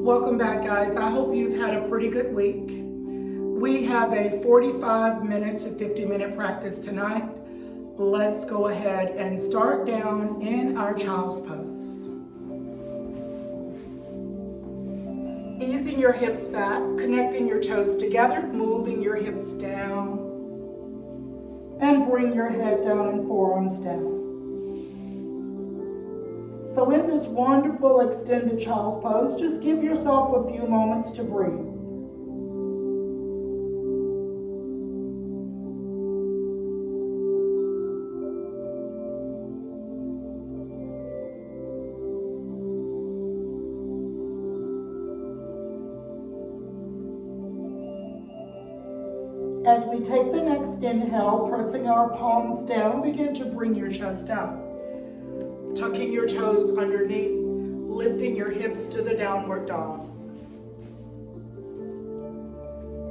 Welcome back, guys. I hope you've had a pretty good week. We have a 45-minute to 50-minute practice tonight. Let's go ahead and start down in our child's pose. Easing your hips back, connecting your toes together, moving your hips down, and bring your head down and forearms down. So in this wonderful extended child's pose, just give yourself a few moments to breathe. As we take the next inhale, pressing our palms down, begin to bring your chest out. Tucking your toes underneath, lifting your hips to the downward dog.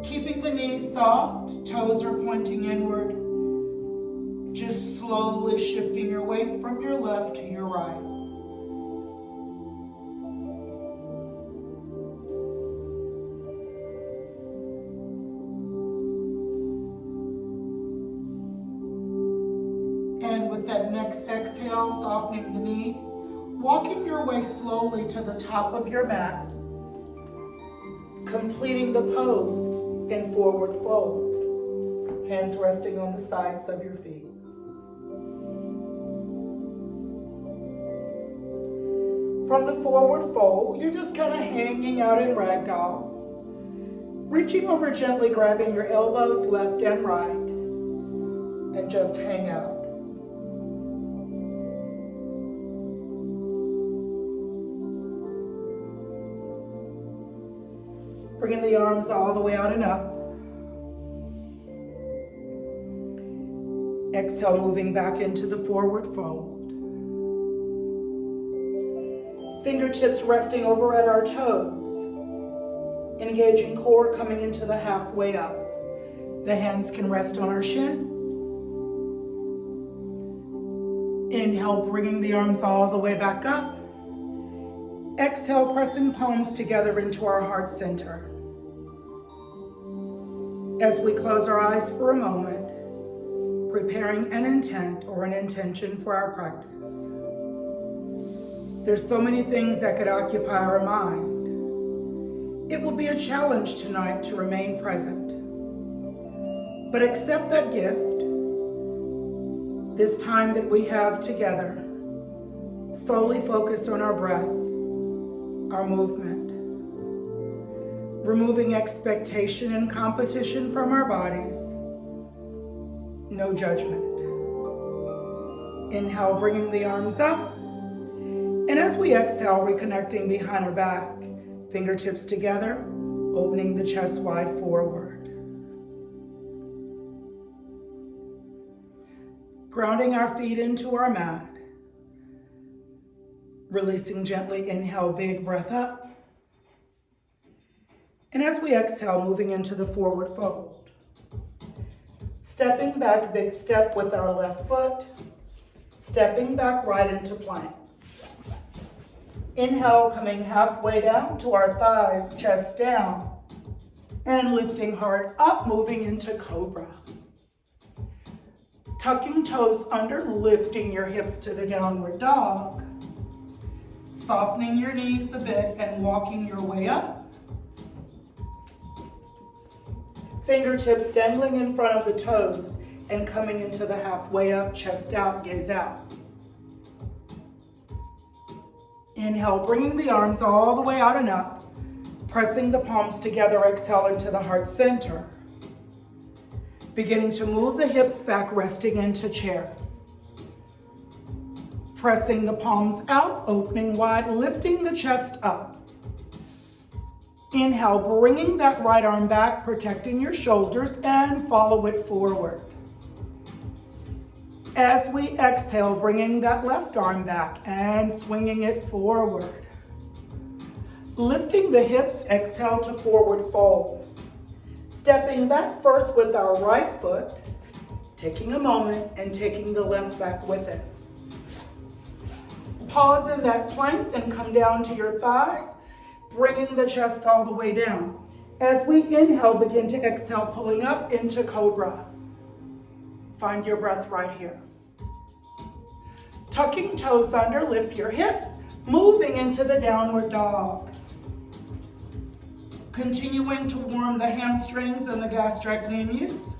Keeping the knees soft, toes are pointing inward. Just slowly shifting your weight from your left to your right. And with that next exhale, softening the knees, walking your way slowly to the top of your mat, completing the pose in forward fold, hands resting on the sides of your feet. From the forward fold, you're just kind of hanging out in ragdoll, reaching over gently, grabbing your elbows left and right, and just hang out. Bringing the arms all the way out and up. Exhale, moving back into the forward fold. Fingertips resting over at our toes. Engaging core coming into the halfway up. The hands can rest on our shin. Inhale, bringing the arms all the way back up. Exhale, pressing palms together into our heart center. As we close our eyes for a moment, preparing an intent or an intention for our practice. There's so many things that could occupy our mind. It will be a challenge tonight to remain present. But accept that gift, this time that we have together, solely focused on our breath, our movement, removing expectation and competition from our bodies, no judgment. Inhale, bringing the arms up, and as we exhale, reconnecting behind our back, fingertips together, opening the chest wide forward. Grounding our feet into our mat, releasing gently, inhale, big breath up. And as we exhale, moving into the forward fold. Stepping back, big step with our left foot. Stepping back right into plank. Inhale, coming halfway down to our thighs, chest down. And lifting heart up, moving into cobra. Tucking toes under, lifting your hips to the downward dog. Softening your knees a bit and walking your way up. Fingertips dangling in front of the toes and coming into the halfway up, chest out, gaze out. Inhale, bringing the arms all the way out and up, pressing the palms together, exhale into the heart center. Beginning to move the hips back, resting into chair. Pressing the palms out, opening wide, lifting the chest up. Inhale, bringing that right arm back, protecting your shoulders, and follow it forward. As we exhale, bringing that left arm back and swinging it forward. Lifting the hips, exhale to forward fold. Stepping back first with our right foot, taking a moment and taking the left back with it. Pause in that plank and come down to your thighs. bringing the chest all the way down. As we inhale, begin to exhale, pulling up into cobra. Find your breath right here. Tucking toes under, lift your hips, moving into the downward dog. Continuing to warm the hamstrings and the gastrocnemius.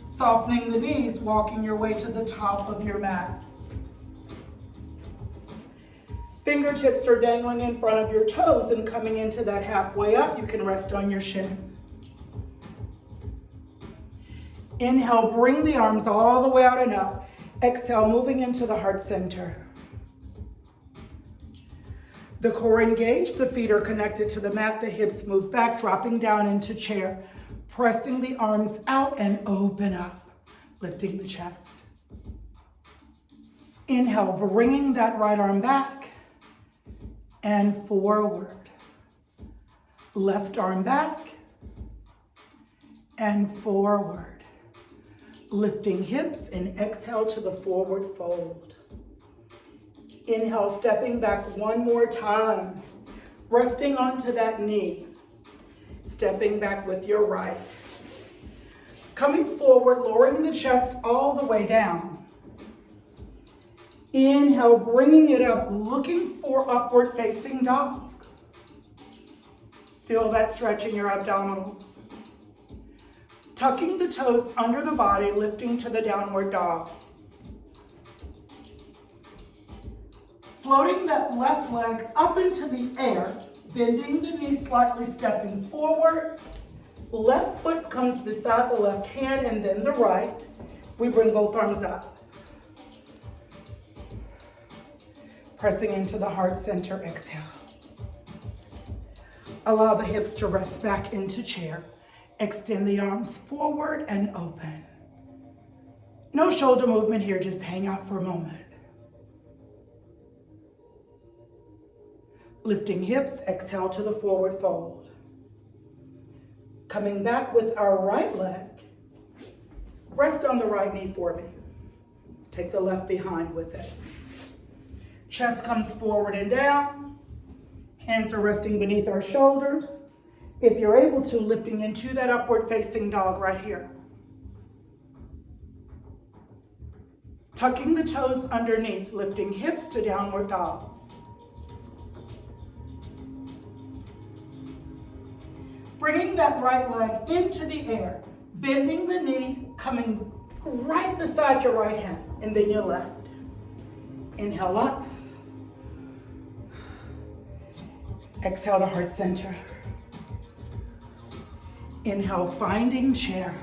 Softening the knees, walking your way to the top of your mat. Fingertips are dangling in front of your toes and coming into that halfway up. You can rest on your shin. Inhale, bring the arms all the way out and up. Exhale, moving into the heart center. The core engaged, the feet are connected to the mat, the hips move back, dropping down into chair. Pressing the arms out and open up, lifting the chest. Inhale, bringing that right arm back and forward. Left arm back and forward. Lifting hips and exhale to the forward fold. Inhale, stepping back one more time. Resting onto that knee. Stepping back with your right. Coming forward, lowering the chest all the way down. Inhale, bringing it up, looking for upward facing dog. Feel that stretch in your abdominals. Tucking the toes under the body, lifting to the downward dog. Floating that left leg up into the air, bending the knee slightly, stepping forward. Left foot comes beside the left hand and then the right. We bring both arms up. Pressing into the heart center, exhale. Allow the hips to rest back into chair. Extend the arms forward and open. No shoulder movement here, just hang out for a moment. Lifting hips, exhale to the forward fold. Coming back with our right leg. Rest on the right knee for me. Take the left behind with it. Chest comes forward and down. Hands are resting beneath our shoulders. If you're able to, lifting into that upward facing dog right here. Tucking the toes underneath, lifting hips to downward dog. Bringing that right leg into the air, bending the knee, coming right beside your right hand, and then your left. Inhale up. Exhale to heart center. Inhale, finding chair.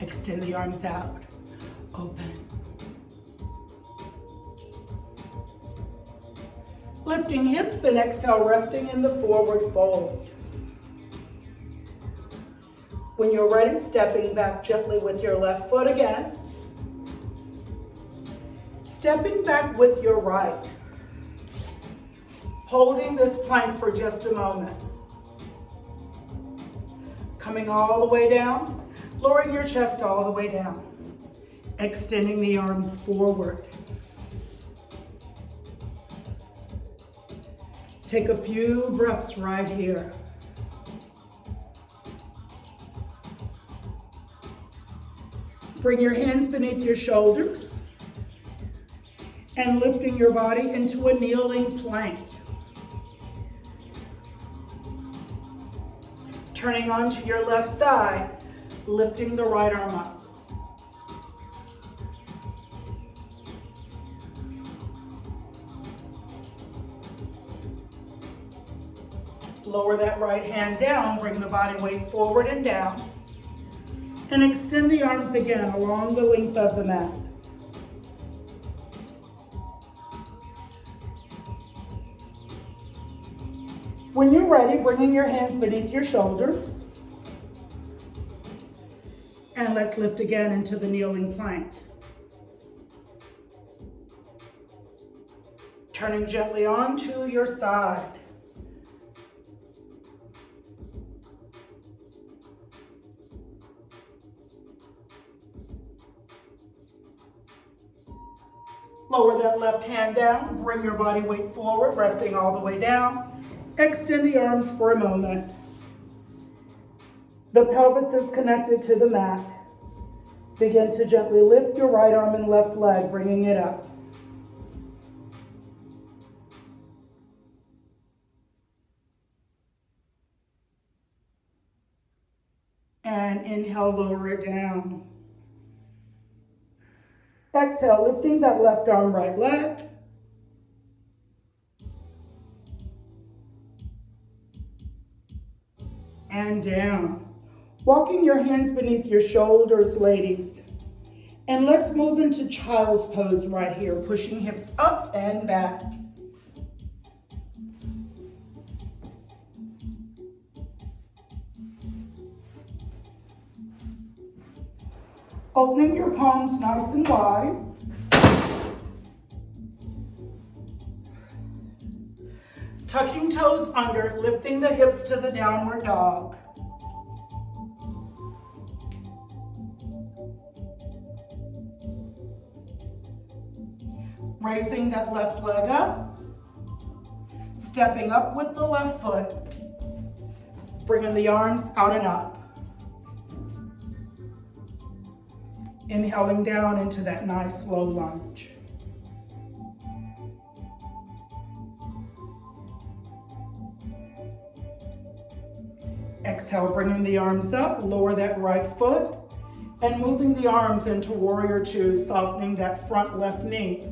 Extend the arms out. Open. Lifting hips and exhale, resting in the forward fold. When you're ready, stepping back gently with your left foot again. Stepping back with your right. Holding this plank for just a moment. Coming all the way down, lowering your chest all the way down. Extending the arms forward. Take a few breaths right here. Bring your hands beneath your shoulders and lifting your body into a kneeling plank. Turning onto your left side, lifting the right arm up. Lower that right hand down, bring the body weight forward and down. And extend the arms again along the length of the mat. When you're ready, bringing your hands beneath your shoulders. And let's lift again into the kneeling plank. Turning gently onto your side. Lower that left hand down, bring your body weight forward, resting all the way down. Extend the arms for a moment. The pelvis is connected to the mat. Begin to gently lift your right arm and left leg, bringing it up. And inhale, lower it down. Exhale, lifting that left arm, right leg. And down. Walking your hands beneath your shoulders, ladies. And let's move into child's pose right here, pushing hips up and back. Opening your palms nice and wide. Tucking toes under, lifting the hips to the downward dog. Raising that left leg up. Stepping up with the left foot. Bringing the arms out and up. Inhaling down into that nice low lunge. Exhale, bringing the arms up, lower that right foot, and moving the arms into Warrior Two, softening that front left knee.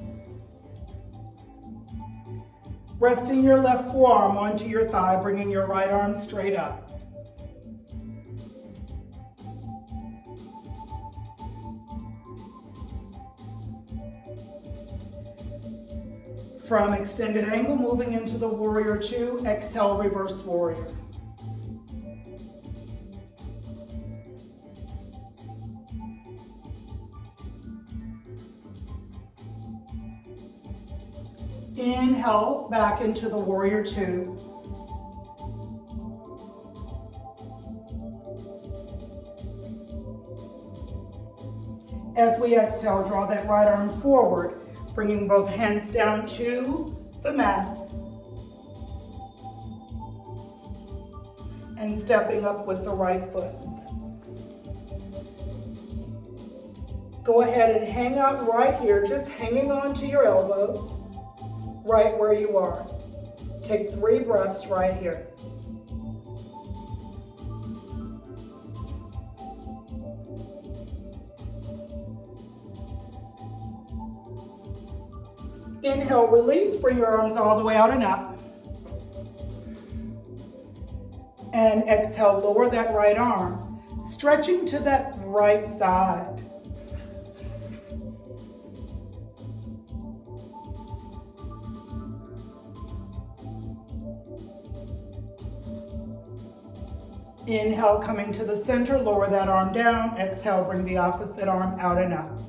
Resting your left forearm onto your thigh, bringing your right arm straight up. From extended angle, moving into the Warrior Two, exhale, reverse warrior. Inhale, back into the Warrior Two. As we exhale, draw that right arm forward, bringing both hands down to the mat. And stepping up with the right foot. Go ahead and hang out right here, just hanging on to your elbows, right where you are. Take 3 breaths right here. Inhale, release, bring your arms all the way out and up. And exhale, lower that right arm, stretching to that right side. Inhale, coming to the center, lower that arm down. Exhale, bring the opposite arm out and up.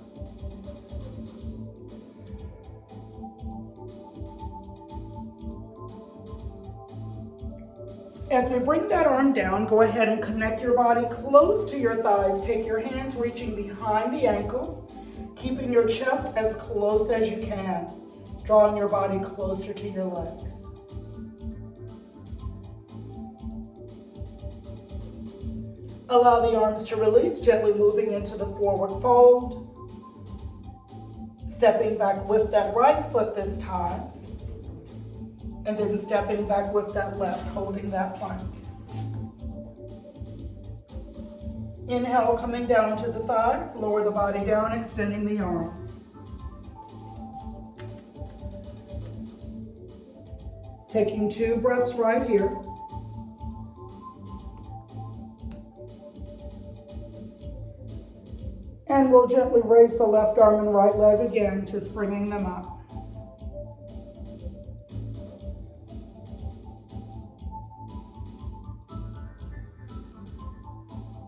As we bring that arm down, go ahead and connect your body close to your thighs. Take your hands reaching behind the ankles, keeping your chest as close as you can, drawing your body closer to your legs. Allow the arms to release, gently moving into the forward fold. Stepping back with that right foot this time. And then stepping back with that left, holding that plank. Inhale, coming down to the thighs, lower the body down, extending the arms. Taking 2 breaths right here. And we'll gently raise the left arm and right leg again, just bringing them up.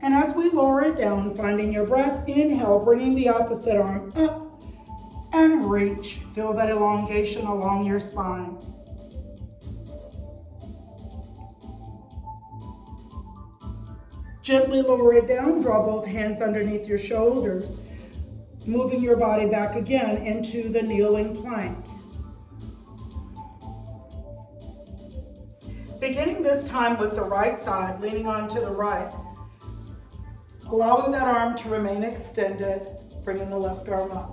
And as we lower it down, finding your breath, inhale, bringing the opposite arm up and reach. Feel that elongation along your spine. Gently lower it down, draw both hands underneath your shoulders, moving your body back again into the kneeling plank. Beginning this time with the right side, leaning onto the right. Allowing that arm to remain extended, bringing the left arm up.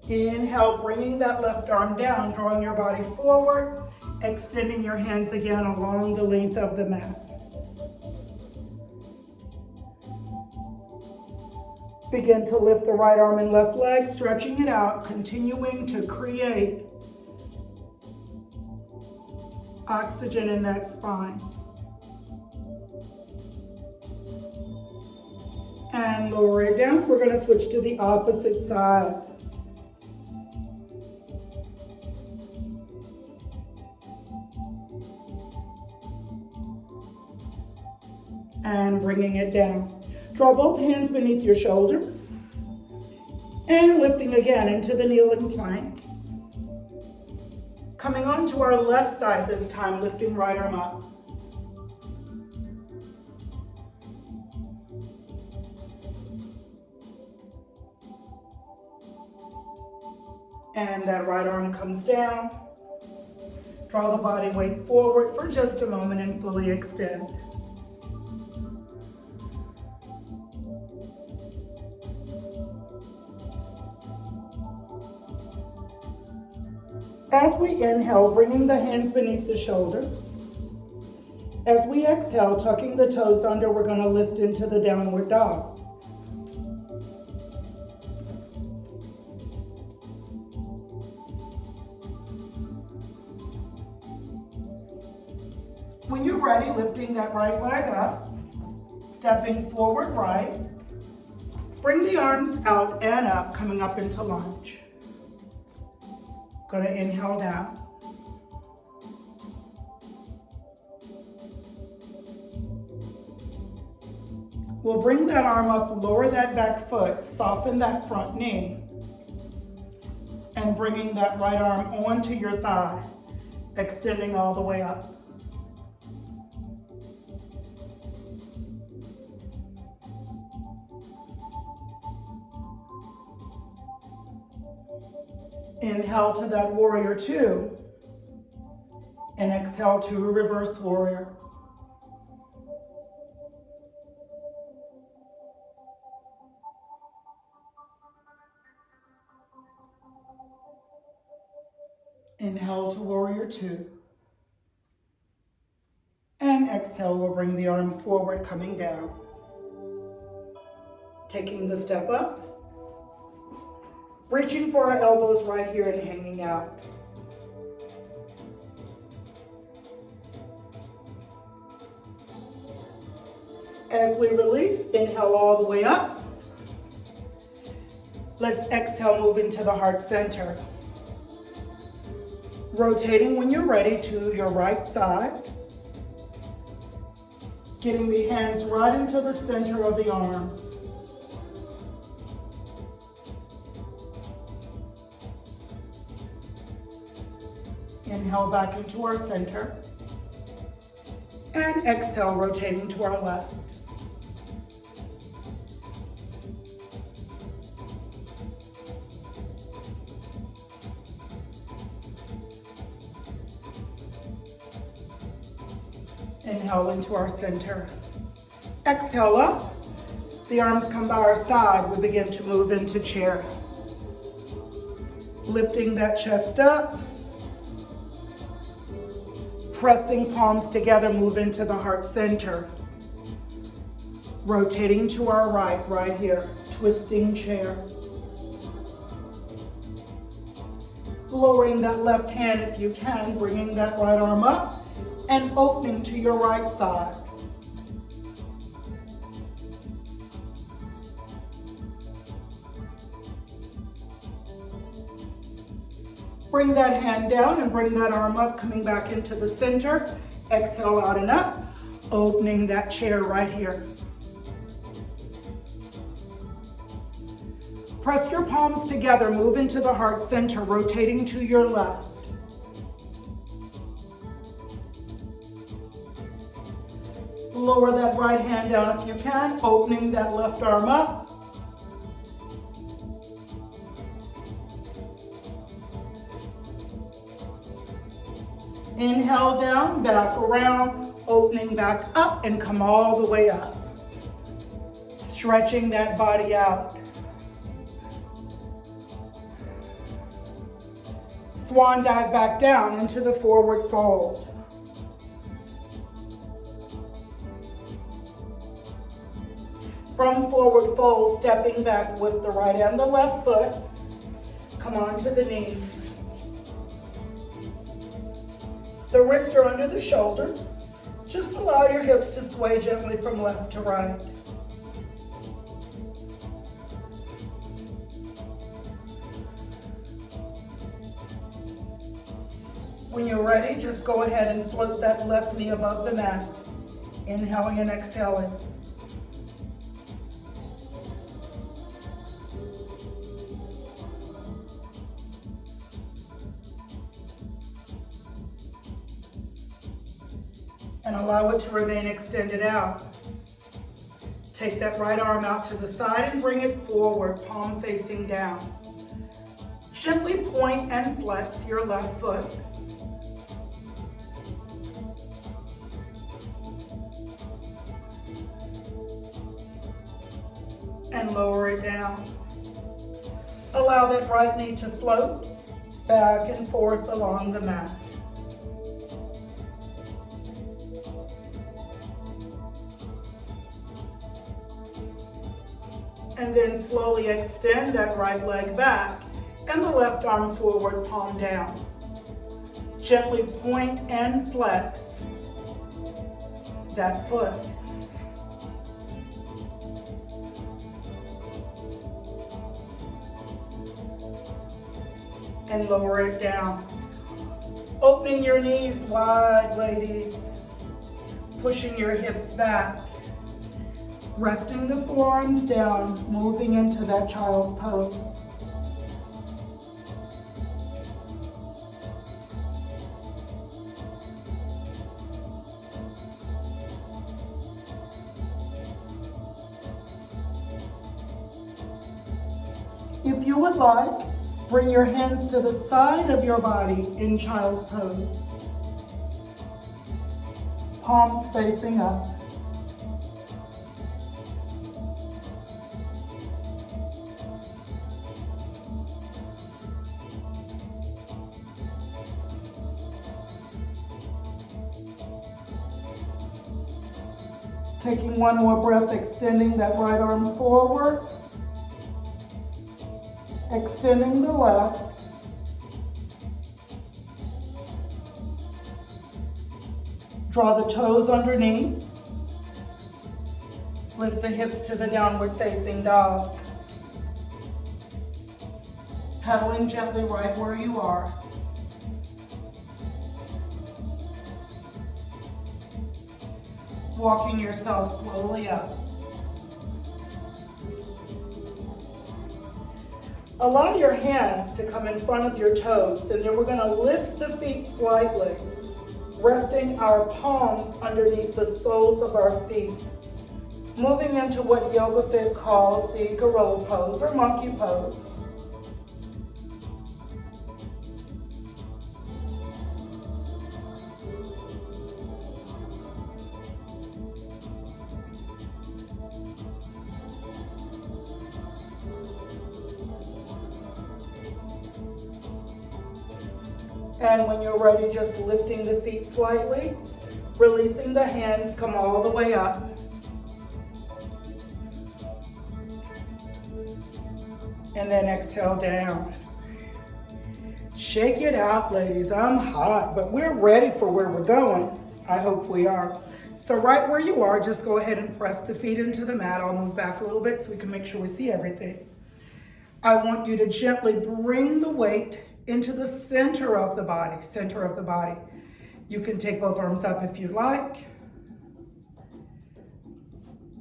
Inhale, bringing that left arm down, drawing your body forward, extending your hands again along the length of the mat. Begin to lift the right arm and left leg, stretching it out, continuing to create oxygen in that spine. And lower it down. We're going to switch to the opposite side. And bringing it down. Draw both hands beneath your shoulders. And lifting again into the kneeling plank. Coming onto our left side this time, lifting right arm up. And that right arm comes down. Draw the body weight forward for just a moment and fully extend. As we inhale, bringing the hands beneath the shoulders. As we exhale, tucking the toes under, we're going to lift into the downward dog. When you're ready, lifting that right leg up, stepping forward right. Bring the arms out and up, coming up into lunge. Going to inhale down. We'll bring that arm up, lower that back foot, soften that front knee, and bringing that right arm onto your thigh, extending all the way up. Inhale to that warrior two, and exhale to a reverse warrior. Inhale to warrior two, and exhale, we'll bring the arm forward, coming down. Taking the step up. Reaching for our elbows right here and hanging out. As we release, inhale all the way up. Let's exhale, move into the heart center. Rotating when you're ready to your right side. Getting the hands right into the center of the arms. Inhale back into our center. And exhale, rotating to our left. Inhale into our center. Exhale up. The arms come by our side. We begin to move into chair. Lifting that chest up. Pressing palms together, move into the heart center. Rotating to our right here. Twisting chair. Lowering that left hand if you can, bringing that right arm up and opening to your right side. Bring that hand down and bring that arm up, coming back into the center. Exhale out and up, opening that chair right here. Press your palms together, move into the heart center, rotating to your left. Lower that right hand down if you can, opening that left arm up. Inhale down, back around, opening back up and come all the way up. Stretching that body out. Swan dive back down into the forward fold. From forward fold, stepping back with the right and the left foot. Come on to the knees. The wrists are under the shoulders. Just allow your hips to sway gently from left to right. When you're ready, just go ahead and float that left knee above the mat. Inhaling and exhaling. And allow it to remain extended out. Take that right arm out to the side and bring it forward, palm facing down. Gently point and flex your left foot. And lower it down. Allow that right knee to float back and forth along the mat. And then slowly extend that right leg back and the left arm forward, palm down. Gently point and flex that foot. And lower it down. Opening your knees wide, ladies. Pushing your hips back. Resting the forearms down, moving into that child's pose. If you would like, bring your hands to the side of your body in child's pose. Palms facing up. Taking one more breath, extending that right arm forward. Extending the left. Draw the toes underneath. Lift the hips to the downward facing dog. Pedaling gently right where you are. Walking yourself slowly up. Allow your hands to come in front of your toes, and then we're going to lift the feet slightly, resting our palms underneath the soles of our feet, moving into what Yoga Fit calls the gorilla pose or monkey pose. And when you're ready, just lifting the feet slightly, releasing the hands, come all the way up. And then exhale down. Shake it out, ladies. I'm hot, but we're ready for where we're going. I hope we are. So right where you are, just go ahead and press the feet into the mat. I'll move back a little bit so we can make sure we see everything. I want you to gently bring the weight into the center of the body, You can take both arms up if you like.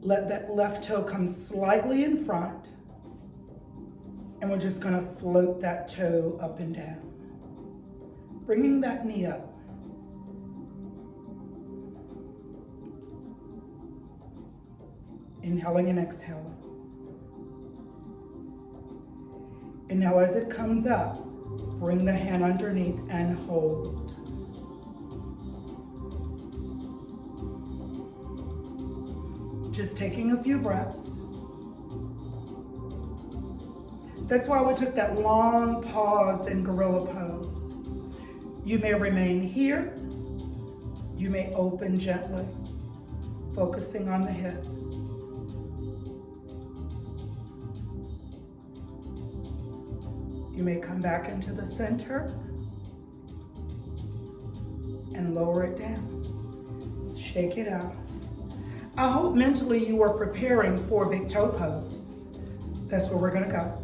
Let that left toe come slightly in front. And we're just gonna float that toe up and down. Bringing that knee up. Inhaling and exhaling. And now as it comes up, bring the hand underneath and hold. Just taking a few breaths. That's why we took that long pause in gorilla pose. You may remain here. You may open gently, focusing on the hip. You may come back into the center and lower it down. Shake it out. I hope mentally you are preparing for big toe pose. That's where we're gonna go.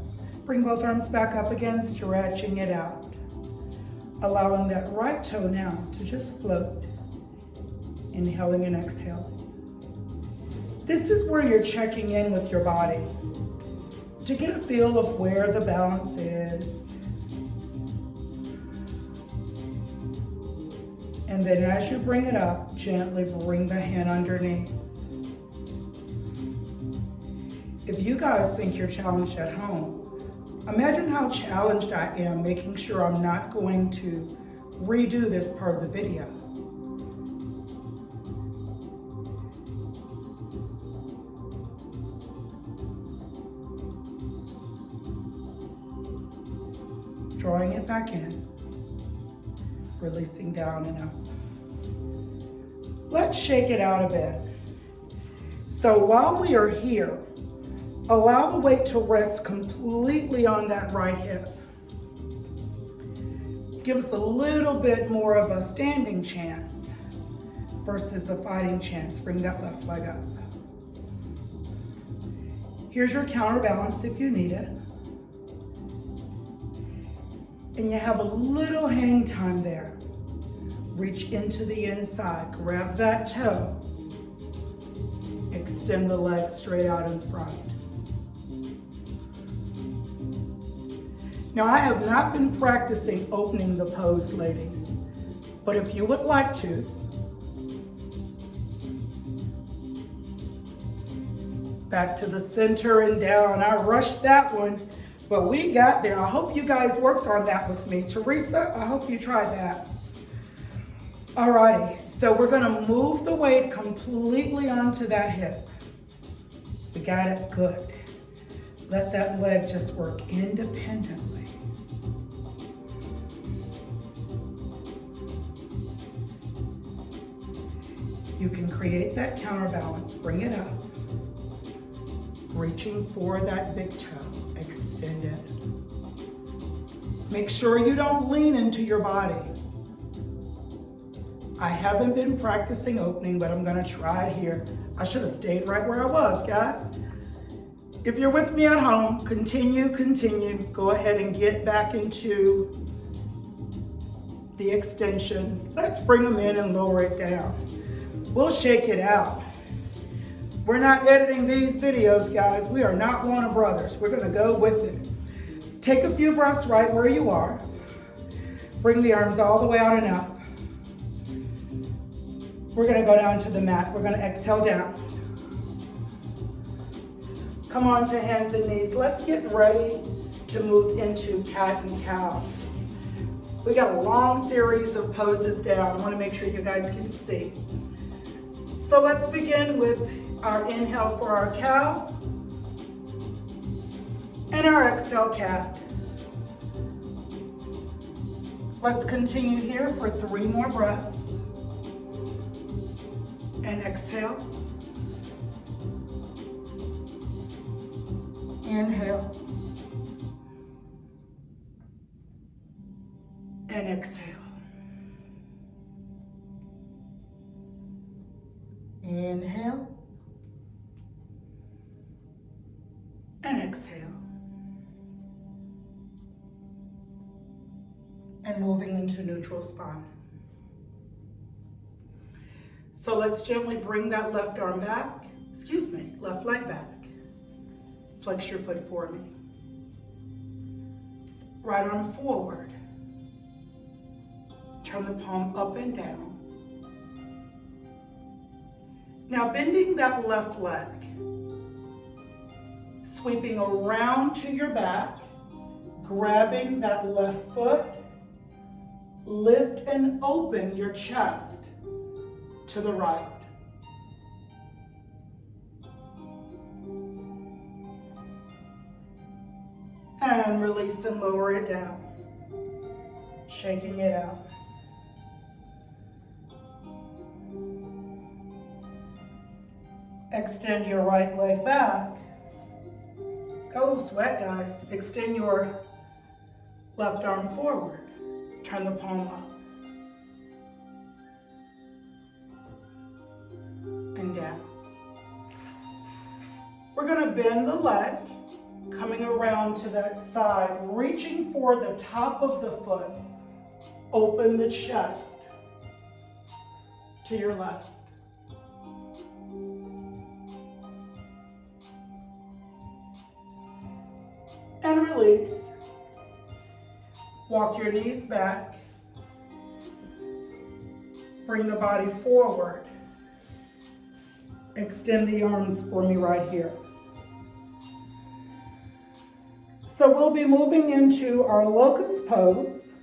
Bring both arms back up again, stretching it out. Allowing that right toe now to just float. Inhaling and exhaling. This is where you're checking in with your body to get a feel of where the balance is. And then as you bring it up, gently bring the hand underneath. If you guys think you're challenged at home, imagine how challenged I am making sure I'm not going to redo this part of the video. Drawing it back in, releasing down and up. Let's shake it out a bit. So while we are here, allow the weight to rest completely on that right hip. Give us a little bit more of a standing chance versus a fighting chance. Bring that left leg up. Here's your counterbalance if you need it. And you have a little hang time there. Reach into the inside, grab that toe. Extend the leg straight out in front. Now I have not been practicing opening the pose, ladies, but if you would like to, back to the center and down. I rushed that one. But we got there. I hope you guys worked on that with me. Teresa, I hope you tried that. Alrighty, so we're gonna move the weight completely onto that hip. We got it, good. Let that leg just work independently. You can create that counterbalance, bring it up. Reaching for that big toe. Extend it. Make sure you don't lean into your body. I haven't been practicing opening, but I'm gonna try it here. I should have stayed right where I was, guys. If you're with me at home, continue. Go ahead and get back into the extension. Let's bring them in and lower it down. We'll shake it out. We're not editing these videos, guys. We are not Warner Brothers. We're gonna go with it. Take a few breaths right where you are. Bring the arms all the way out and up. We're gonna go down to the mat. We're gonna exhale down. Come on to hands and knees. Let's get ready to move into cat and cow. We got a long series of poses down. I wanna make sure you guys can see. So let's begin with our inhale for our cow and our exhale cat. Let's continue here for 3 more breaths. And exhale. Inhale. And exhale. Inhale. And exhale. And moving into neutral spine. So let's gently bring that left arm back, left leg back. Flex your foot for me. Right arm forward. Turn the palm up and down. Now bending that left leg. Sweeping around to your back, grabbing that left foot, lift and open your chest to the right. And release and lower it down. Shaking it out. Extend your right leg back. Got a little sweat, guys. Extend your left arm forward. Turn the palm up. And down. We're going to bend the leg, coming around to that side, reaching for the top of the foot. Open the chest to your left. And release. Walk your knees back. Bring the body forward. Extend the arms for me right here. So we'll be moving into our locust pose,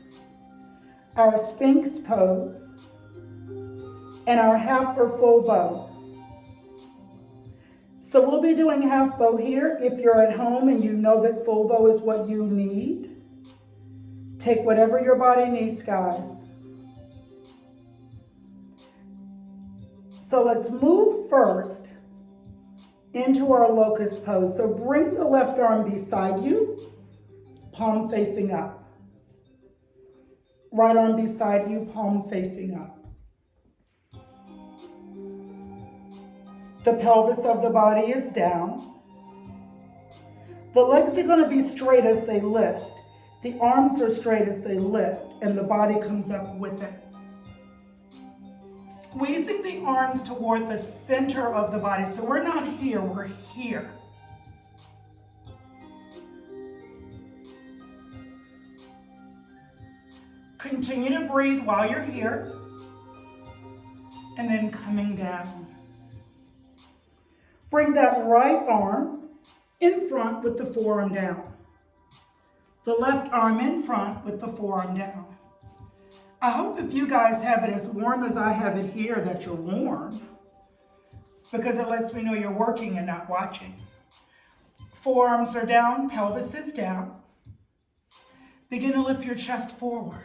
our sphinx pose, and our half or full bow. So we'll be doing half bow here. If you're at home and you know that full bow is what you need, take whatever your body needs, guys. So let's move first into our locust pose. So bring the left arm beside you, palm facing up. Right arm beside you, palm facing up. The pelvis of the body is down. The legs are going to be straight as they lift. The arms are straight as they lift, and the body comes up with it. Squeezing the arms toward the center of the body. So we're not here, we're here. Continue to breathe while you're here, and then coming down. Bring that right arm in front with the forearm down. The left arm in front with the forearm down. I hope if you guys have it as warm as I have it here, that you're warm, because it lets me know you're working and not watching. Forearms are down, pelvis is down. Begin to lift your chest forward.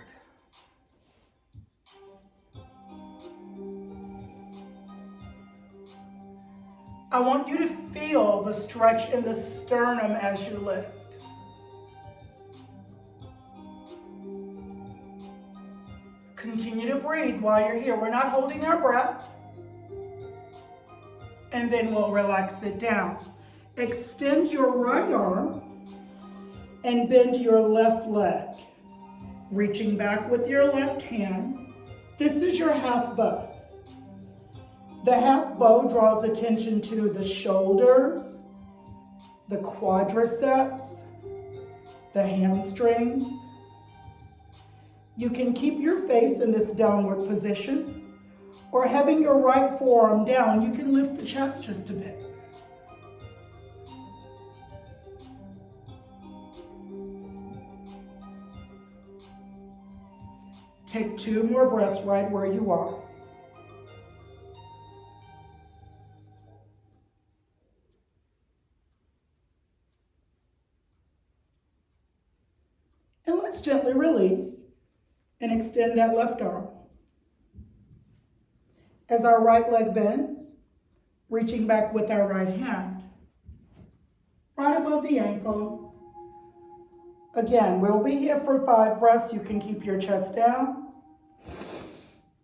I want you to feel the stretch in the sternum as you lift. Continue to breathe while you're here. We're not holding our breath. And then we'll relax it down. Extend your right arm and bend your left leg. Reaching back with your left hand. This is your half bow. The half bow draws attention to the shoulders, the quadriceps, the hamstrings. You can keep your face in this downward position, or having your right forearm down, you can lift the chest just a bit. Take 2 more breaths right where you are. And let's gently release and extend that left arm. As our right leg bends, reaching back with our right hand, right above the ankle. Again, we'll be here for 5 breaths. You can keep your chest down.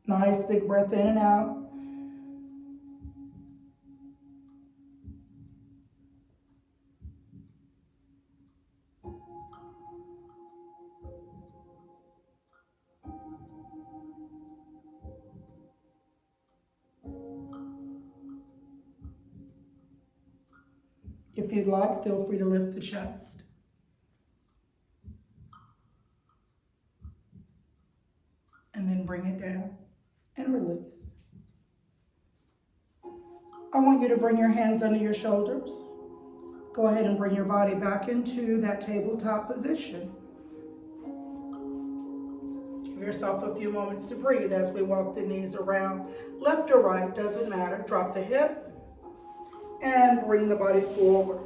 Nice big breath in and out. If you'd like, feel free to lift the chest. And then bring it down and release. I want you to bring your hands under your shoulders. Go ahead and bring your body back into that tabletop position. Give yourself a few moments to breathe as we walk the knees around. Left or right, doesn't matter. Drop the hip and bring the body forward.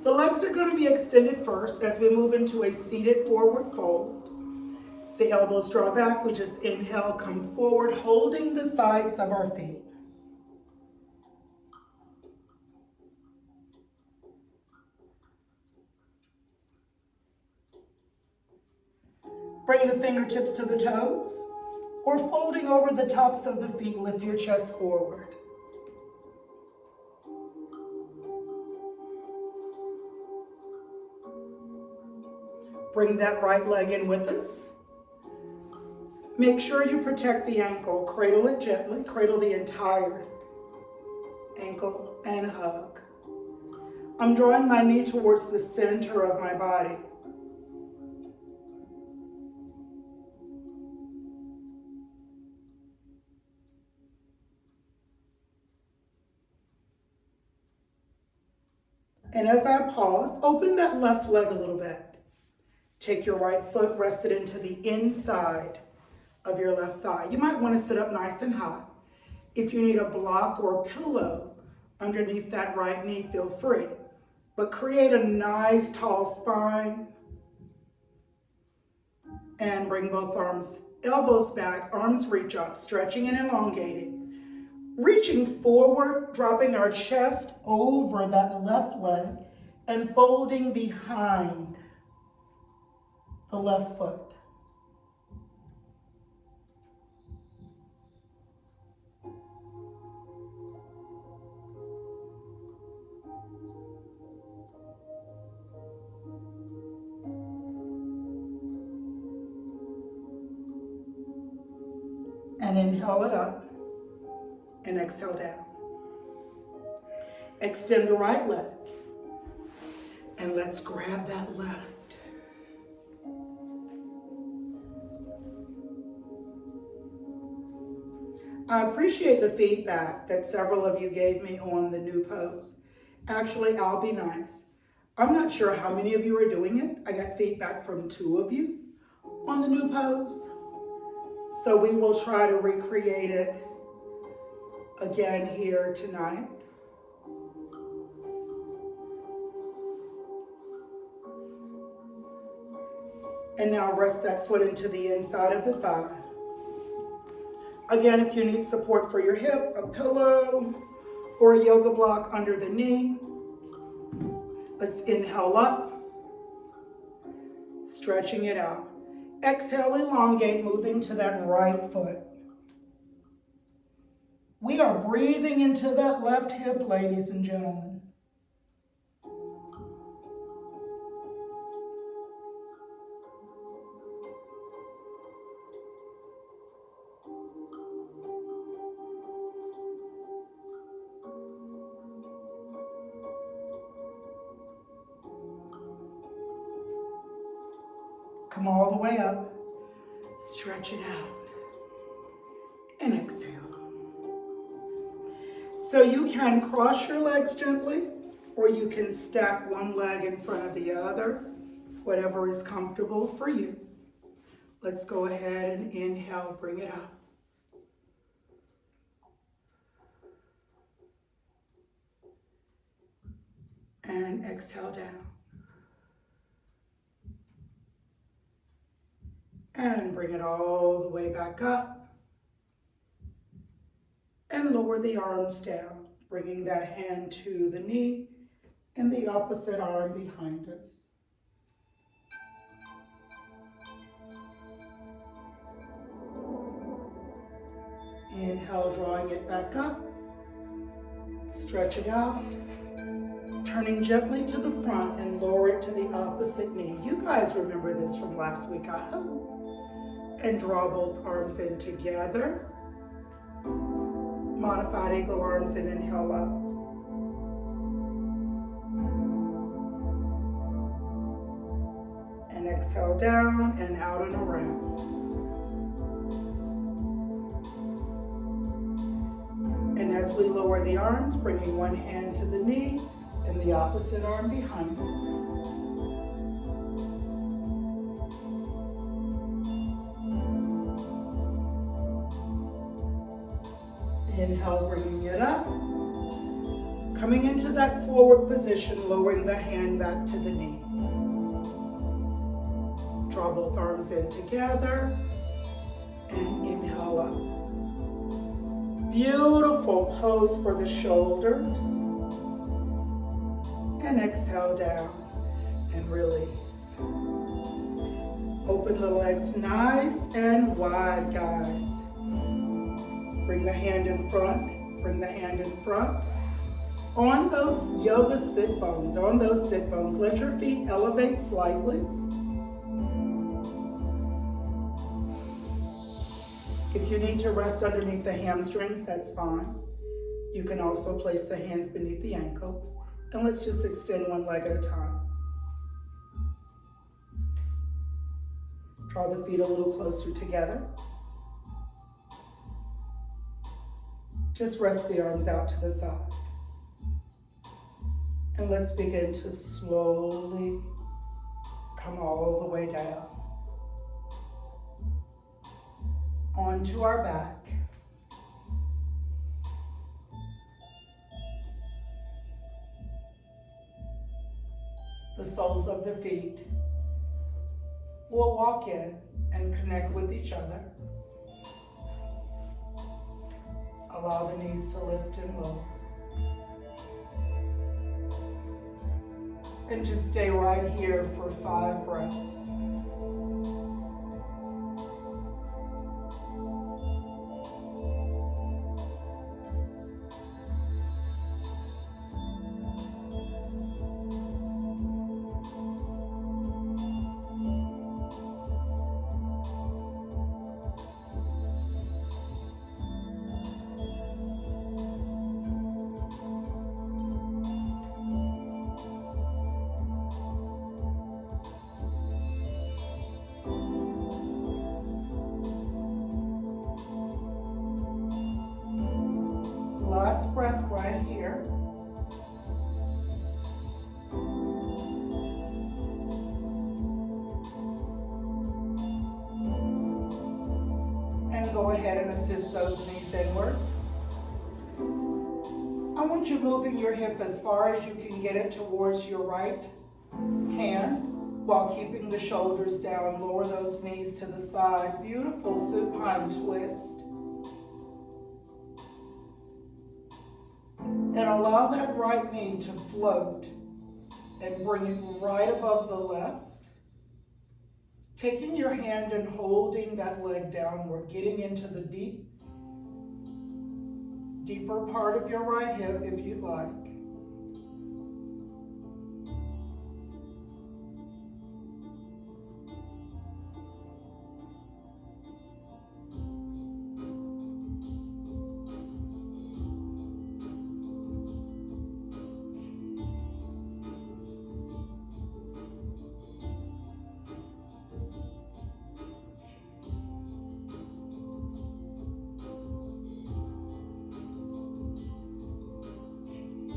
The legs are going to be extended first as we move into a seated forward fold. The elbows draw back. We just inhale, come forward, holding the sides of our feet. Bring the fingertips to the toes, or folding over the tops of the feet, lift your chest forward. Bring that right leg in with us. Make sure you protect the ankle. Cradle it gently. Cradle the entire ankle and hug. I'm drawing my knee towards the center of my body. And as I pause, open that left leg a little bit. Take your right foot, rest it into the inside of your left thigh. You might want to sit up nice and high. If you need a block or a pillow underneath that right knee, feel free. But create a nice tall spine. And bring both arms, elbows back, arms reach up, stretching and elongating. Reaching forward, dropping our chest over that left leg and folding behind the left foot. And inhale it up and exhale down. Extend the right leg and let's grab that left. I appreciate the feedback that several of you gave me on the new pose. Actually, I'll be nice. I'm not sure how many of you are doing it. I got feedback from 2 of you on the new pose. So we will try to recreate it again here tonight. And now rest that foot into the inside of the thigh. Again, if you need support for your hip, a pillow or a yoga block under the knee. Let's inhale up, stretching it out. Exhale, elongate, moving to that right foot. We are breathing into that left hip, ladies and gentlemen. Come all the way up, stretch it out, and exhale. So you can cross your legs gently, or you can stack one leg in front of the other, whatever is comfortable for you. Let's go ahead and inhale, bring it up. And exhale down. And bring it all the way back up. And lower the arms down, bringing that hand to the knee and the opposite arm behind us. Inhale, drawing it back up. Stretch it out. Turning gently to the front and lower it to the opposite knee. You guys remember this from last week, I hope. And draw both arms in together. Modified eagle arms in, inhale up. And exhale down and out and around. And as we lower the arms, bringing one hand to the knee and the opposite arm behind us. Inhale, bringing it up. Coming into that forward position, lowering the hand back to the knee. Draw both arms in together and inhale up. Beautiful pose for the shoulders. And exhale down and release. Open the legs nice and wide, guys. Bring the hand in front, bring the hand in front. On those yoga sit bones, let your feet elevate slightly. If you need to rest underneath the hamstrings, that's fine. You can also place the hands beneath the ankles. And let's just extend one leg at a time. Draw the feet a little closer together. Just rest the arms out to the side. And let's begin to slowly come all the way down. Onto our back. The soles of the feet will walk in and connect with each other. Allow the knees to lift and lower. And just stay right here for 5 breaths. Last breath right here. And go ahead and assist those knees inward. I want you moving your hip as far as you can get it towards your right hand while keeping the shoulders down. Lower those knees to the side. Beautiful supine twist. And allow that right knee to float and bring it right above the left. Taking your hand and holding that leg downward, getting into the deeper part of your right hip if you'd like.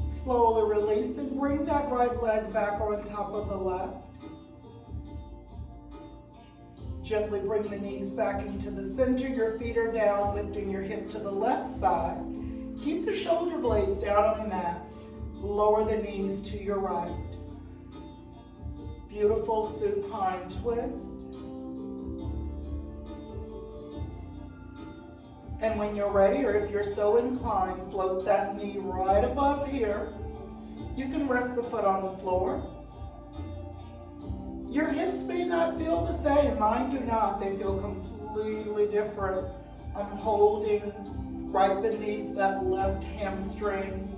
Slowly release and bring that right leg back on top of the left. Gently bring the knees back into the center. Your feet are down, lifting your hip to the left side. Keep the shoulder blades down on the mat. Lower the knees to your right. Beautiful supine twist. And when you're ready, or if you're so inclined, float that knee right above here. You can rest the foot on the floor. Your hips may not feel the same. Mine do not. They feel completely different. I'm holding right beneath that left hamstring.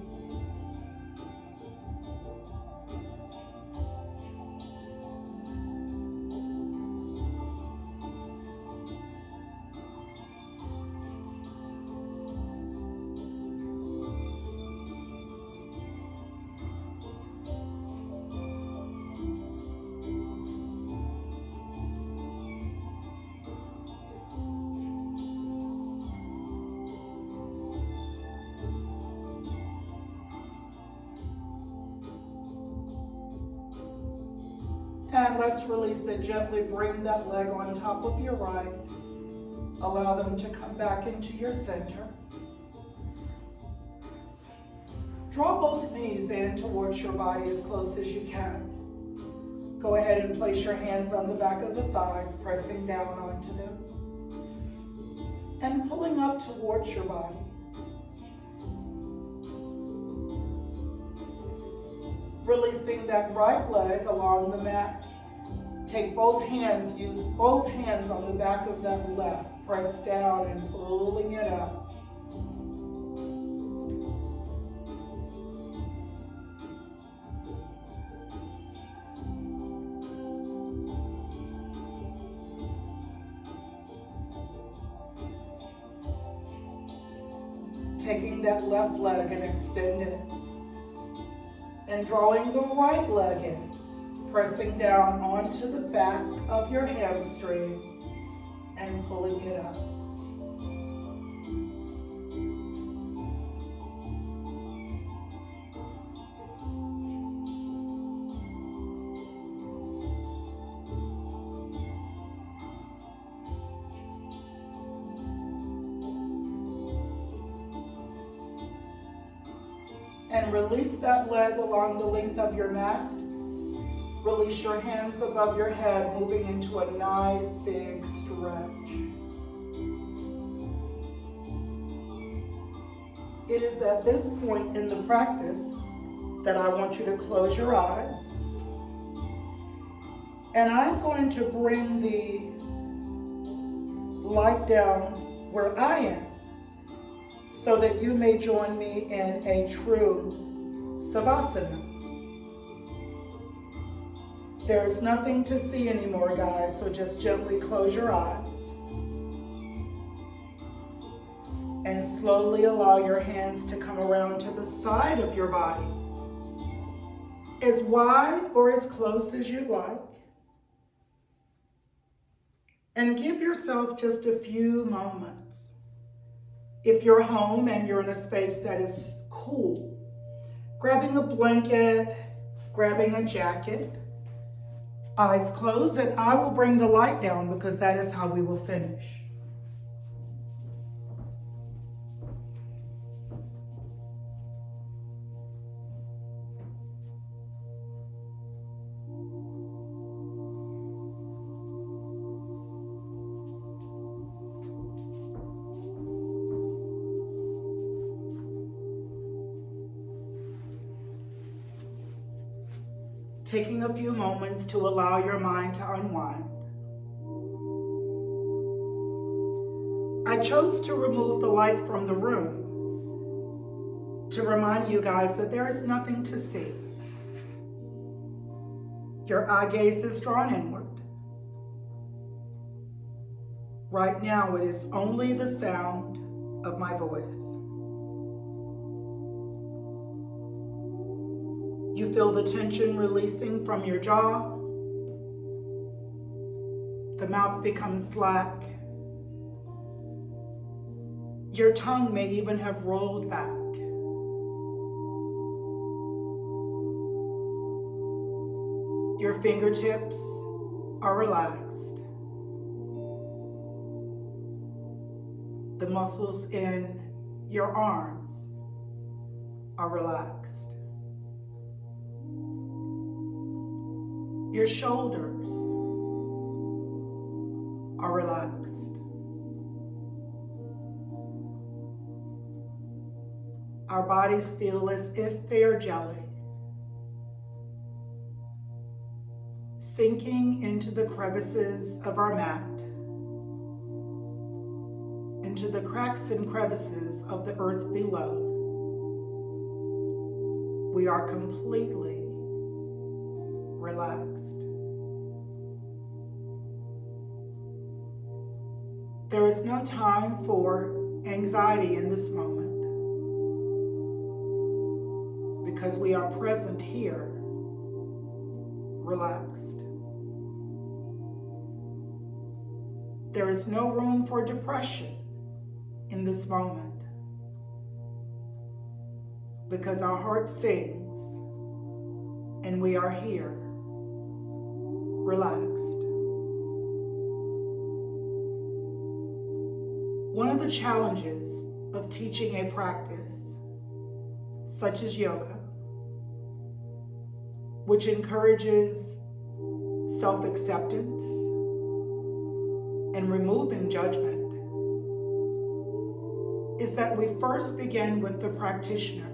And let's release it. Gently bring that leg on top of your right. Allow them to come back into your center. Draw both knees in towards your body as close as you can. Go ahead and place your hands on the back of the thighs, pressing down onto them and pulling up towards your body. Releasing that right leg along the mat. Take both hands, use both hands on the back of that left. Press down and pulling it up. Taking that left leg and extend it. And drawing the right leg in. Pressing down onto the back of your hamstring and pulling it up. And release that leg along the length of your mat. Release your hands above your head, moving into a nice big stretch. It is at this point in the practice that I want you to close your eyes. And I'm going to bring the light down where I am so that you may join me in a true Savasana. There's nothing to see anymore, guys, so just gently close your eyes. And slowly allow your hands to come around to the side of your body. As wide or as close as you like. And give yourself just a few moments. If you're home and you're in a space that is cool, grabbing a blanket, grabbing a jacket, eyes closed, and I will bring the light down because that is how we will finish. Taking a few moments to allow your mind to unwind. I chose to remove the light from the room to remind you guys that there is nothing to see. Your eye gaze is drawn inward. Right now, it is only the sound of my voice. You feel the tension releasing from your jaw. The mouth becomes slack. Your tongue may even have rolled back. Your fingertips are relaxed. The muscles in your arms are relaxed. Your shoulders are relaxed. Our bodies feel as if they are jelly, sinking into the crevices of our mat, into the cracks and crevices of the earth below. We are completely relaxed. There is no time for anxiety in this moment because we are present here, relaxed. There is no room for depression in this moment because our heart sings and we are here, relaxed. One of the challenges of teaching a practice such as yoga, which encourages self-acceptance and removing judgment, is that we first begin with the practitioner.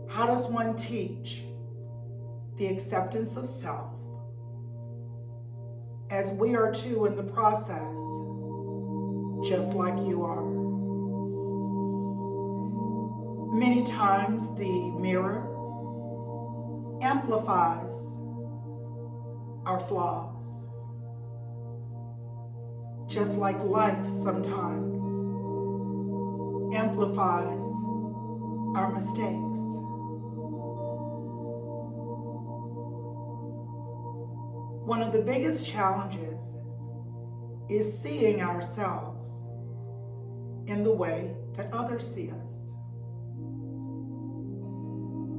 How does one teach the acceptance of self, as we are too in the process, just like you are? Many times the mirror amplifies our flaws, just like life sometimes amplifies our mistakes. One of the biggest challenges is seeing ourselves in the way that others see us.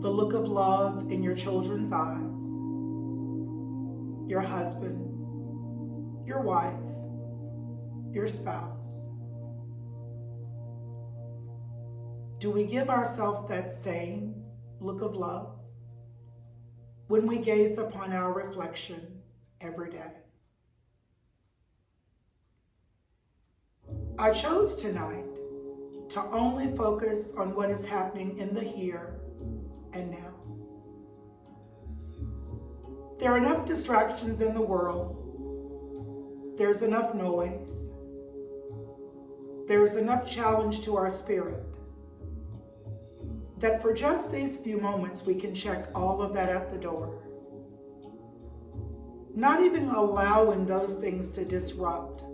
The look of love in your children's eyes, your husband, your wife, your spouse. Do we give ourselves that same look of love when we gaze upon our reflection every day? I chose tonight to only focus on what is happening in the here and now. There are enough distractions in the world. There's enough noise. There's enough challenge to our spirit that for just these few moments we can check all of that at the door. Not even allowing those things to disrupt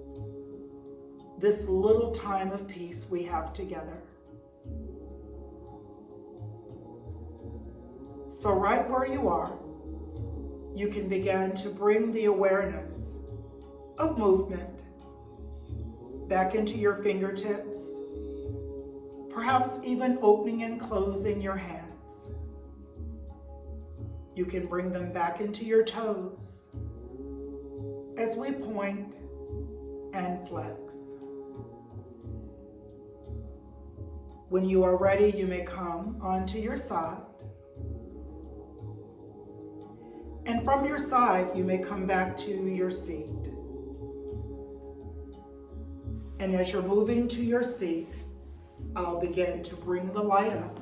this little time of peace we have together. So right where you are, you can begin to bring the awareness of movement back into your fingertips, perhaps even opening and closing your hands. You can bring them back into your toes as we point and flex. When you are ready, you may come onto your side. And from your side, you may come back to your seat. And as you're moving to your seat, I'll begin to bring the light up.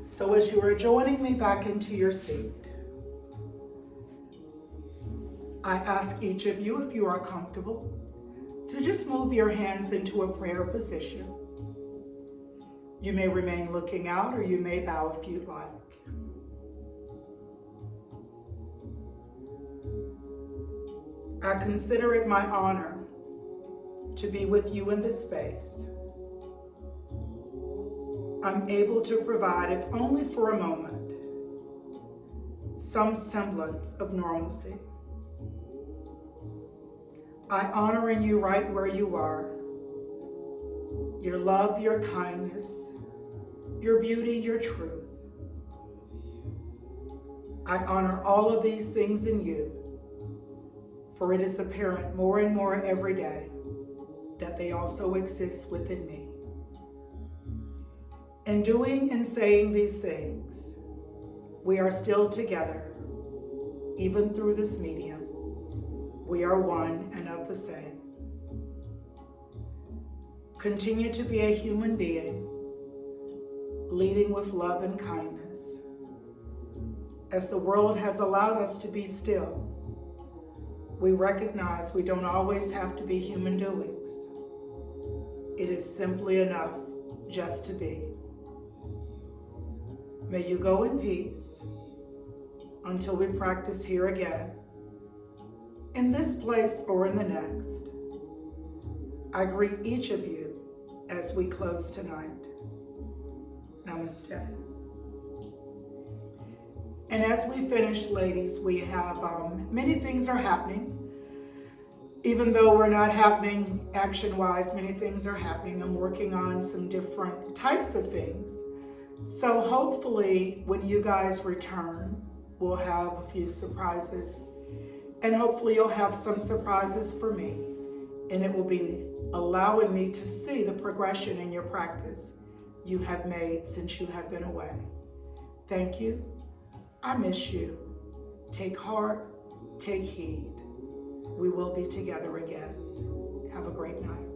So as you are joining me back into your seat, I ask each of you, if you are comfortable, to just move your hands into a prayer position. You may remain looking out, or you may bow if you'd like. I consider it my honor to be with you in this space. I'm able to provide, if only for a moment, some semblance of normalcy. I honor in you right where you are, your love, your kindness, your beauty, your truth. I honor all of these things in you, for it is apparent more and more every day that they also exist within me. In doing and saying these things, we are still together, even through this medium. We are one and of the same. Continue to be a human being, leading with love and kindness. As the world has allowed us to be still, we recognize we don't always have to be human doings. It is simply enough just to be. May you go in peace until we practice here again, in this place or in the next. I greet each of you as we close tonight. Namaste. And as we finish, ladies, we have many things are happening. Even though we're not happening action-wise, many things are happening. I'm working on some different types of things. So hopefully when you guys return, we'll have a few surprises. And hopefully you'll have some surprises for me. And it will be allowing me to see the progression in your practice you have made since you have been away. Thank you. I miss you. Take heart, take heed. We will be together again. Have a great night.